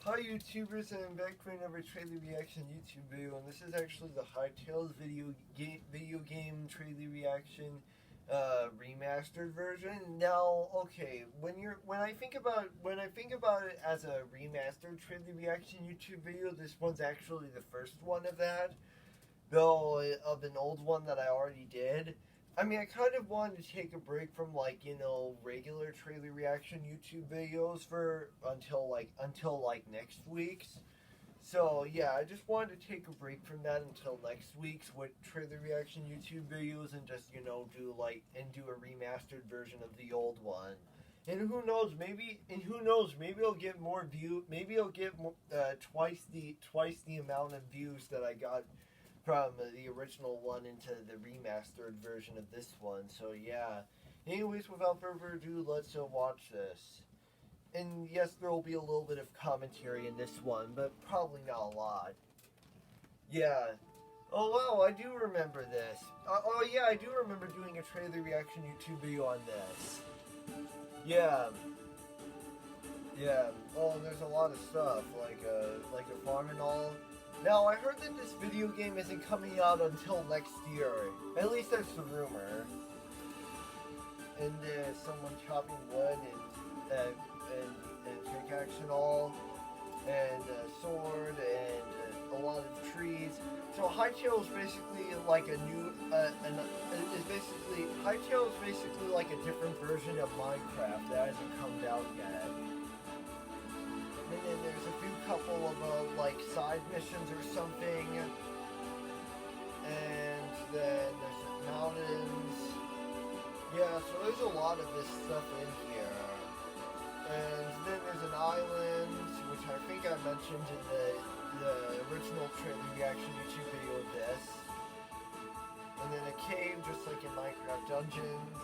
Hi YouTubers, I'm back for another trailer reaction YouTube video, and this is actually the Hytale video game trailer reaction remastered version. Now, okay, when I think about it as a remastered trailer reaction YouTube video, this one's actually the first one of that, though of an old one that I already did. I mean, I kind of wanted to take a break from regular trailer reaction YouTube videos until next week's. So yeah, I just wanted to take a break from that until next week's with trailer reaction YouTube videos and just do a remastered version of the old one. And who knows, maybe I'll get more maybe I'll get twice the amount of views that I got from the original one into the remastered version of this one. So yeah. Anyways, without further ado, let's watch this. And yes, there will be a little bit of commentary in this one, but probably not a lot. Yeah. Oh wow, I do remember this. Oh yeah, I do remember doing a trailer reaction YouTube video on this. Yeah. Yeah. Oh, and there's a lot of stuff, like a farm and all. Now, I heard that this video game isn't coming out until next year. At least that's the rumor. And there's someone chopping wood and pickaxe and all, and a sword and a lot of trees. So Hytale is basically like a new, Hytale is basically like a different version of Minecraft that hasn't come out yet. And then there's a few couple of side missions or something, and then there's mountains. Yeah, so there's a lot of this stuff in here. And then there's an island, which I think I mentioned in the original trailer reaction YouTube video of this. And then a cave, just like in Minecraft Dungeons,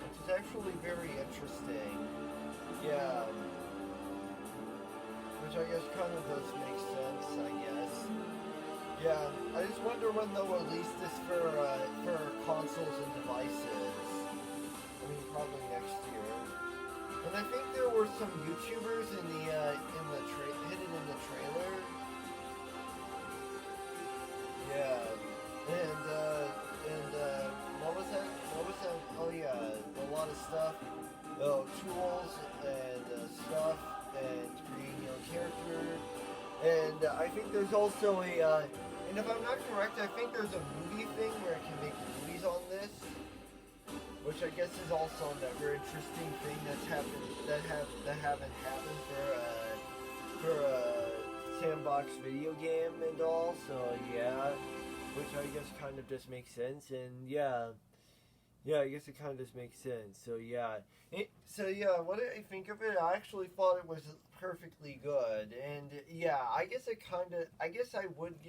which is actually very interesting. Yeah. Which I guess kind of does make sense, I guess. Yeah, I just wonder when they'll release this for consoles and devices. I mean, probably next year. And I think there were some YouTubers hidden in the trailer. Yeah, and what was that? Oh yeah, a lot of stuff. Oh, tools and stuff. And creating your own character, and I think there's also and if I'm not correct, I think there's a movie thing where it can make movies on this, which I guess is also another interesting thing that haven't happened for a sandbox video game and all. So yeah, which I guess kind of just makes sense, and yeah. Yeah, I guess it kind of just makes sense. So yeah, what did I think of it? I actually thought it was perfectly good, and yeah, I guess I would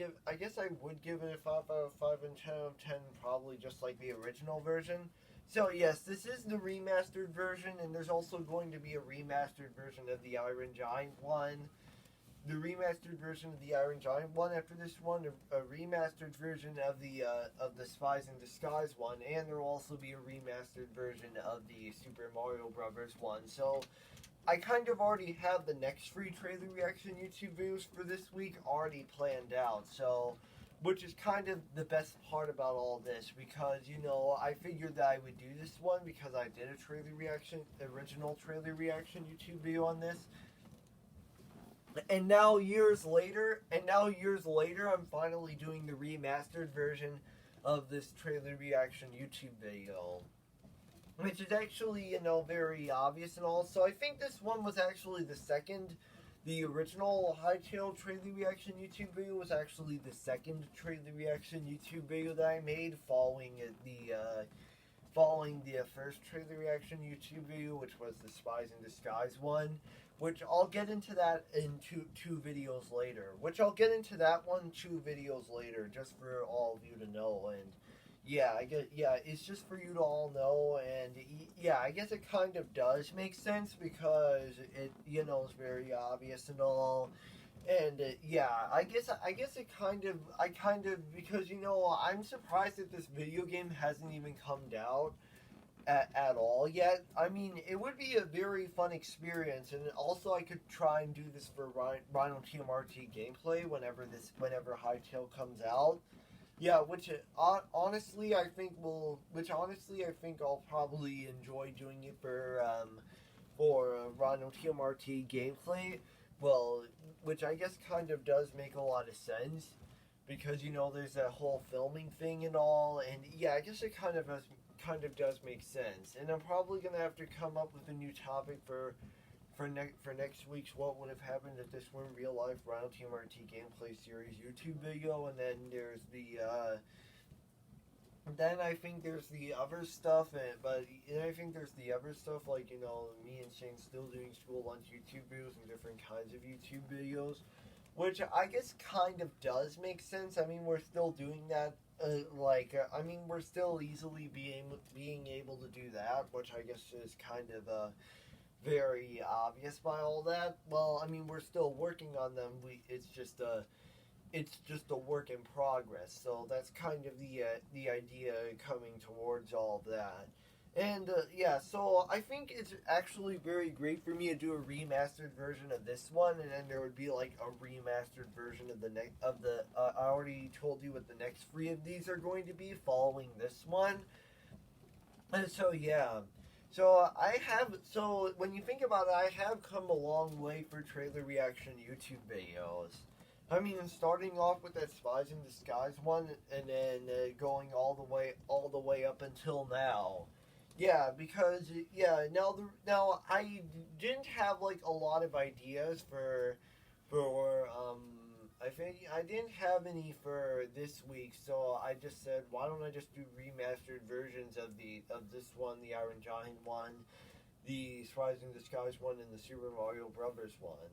give it a 5 out of 5 and 10 out of 10, probably just like the original version. So yes, this is the remastered version, and there's also going to be a remastered version of the Iron Giant one. The remastered version of the Iron Giant one after this one, a remastered version of the Spies in Disguise one, and there will also be a remastered version of the Super Mario Brothers one. So I kind of already have the next free trailer reaction YouTube videos for this week already planned out. So, which is kind of the best part about all this, because I figured that I would do this one because I did a original trailer reaction YouTube video on this. And now years later, I'm finally doing the remastered version of this trailer reaction YouTube video, which is actually, very obvious and all. So I think this one was actually the original Hytale trailer reaction YouTube video was actually the second trailer reaction YouTube video that I made following the first trailer reaction YouTube video, which was the Spies in Disguise one. Which I'll get into that in two videos later. Just for all of you to know. And yeah, it's just for you to all know. And yeah, I guess it kind of does make sense because it, is very obvious and all. And yeah, I guess because I'm surprised that this video game hasn't even come out. at all yet. I mean, it would be a very fun experience, and also I could try and do this for Rhino TMRT gameplay whenever Hytale comes out. Yeah, which honestly I think I'll probably enjoy doing it for Rhino TMRT gameplay. Well, which I guess kind of does make a lot of sense because there's that whole filming thing and all, and yeah, I guess it kind of does make sense. And I'm probably gonna have to come up with a new topic for next week's What Would Have Happened If This Were in Real Life Round Team RT Gameplay Series YouTube video, and then there's then I think there's the other stuff, I think there's the other stuff like me and Shane still doing school lunch YouTube videos and different kinds of YouTube videos, which I guess kind of does make sense. I mean, we're still doing that. We're still easily being able to do that, which I guess is kind of very obvious by all that. Well, I mean, we're still working on them. It's just a work in progress. So that's kind of the idea coming towards all of that. And yeah, so I think it's actually very great for me to do a remastered version of this one, and then there would be like a remastered version of the next of the. I already told you what the next three of these are going to be following this one, and so yeah. So when you think about it, I have come a long way for trailer reaction YouTube videos. I mean, starting off with that Spies in Disguise one, and then going all the way up until now. Yeah, because now I didn't have like a lot of ideas for I think I didn't have any for this week, so I just said, why don't I just do remastered versions of this one, the Iron Giant one, the Spies in Disguise one, and the Super Mario Brothers one.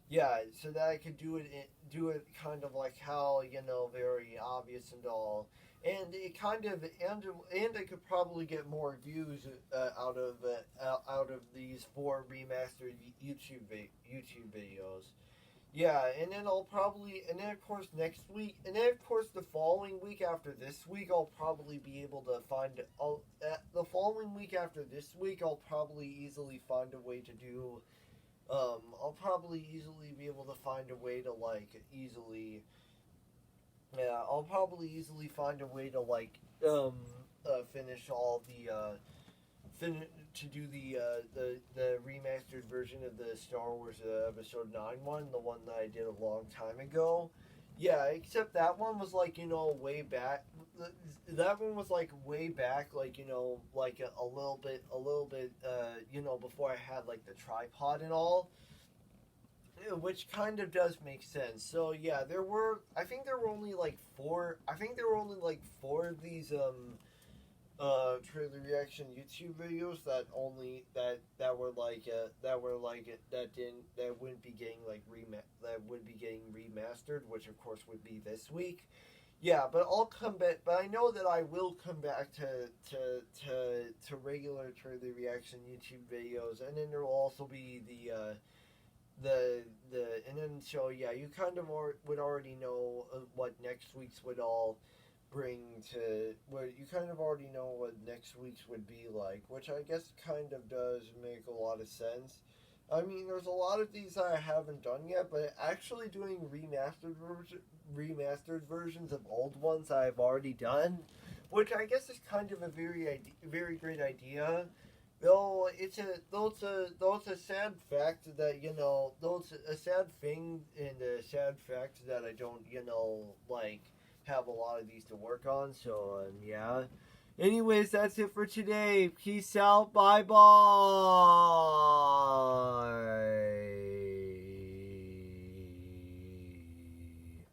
Yeah, so that I could do it kind of like how very obvious and all, and it kind of and I could probably get more views out of these four remastered YouTube videos. Yeah, and then of course next week, and then of course the following week after this week, I'll probably be able to the following week after this week, I'll probably easily find a way to do. I'll probably easily be able to find a way to I'll probably easily find a way to finish all to do the remastered version of the Star Wars Episode 9 one, the one that I did a long time ago. Yeah, except that one was way back. That one was way back, a little bit, before I had the tripod and all, which kind of does make sense. So yeah, I think there were only four. I think there were only four of these trailer reaction YouTube videos that wouldn't be getting that would be getting remastered, which of course would be this week. Yeah, but I'll come back. But I know that I will come back to regular trailer reaction YouTube videos, and then there will also be and then so yeah, you kind of would already know what next week's would all bring to. Well, you kind of already know what next week's would be like, which I guess kind of does make a lot of sense. I mean, there's a lot of these I haven't done yet, but actually doing remastered versions of old ones I've already done, which I guess is kind of a very great idea. Though it's a sad fact that though it's a sad thing and a sad fact that I don't have a lot of these to work on. So yeah. Anyways, that's it for today. Peace out. Bye bye.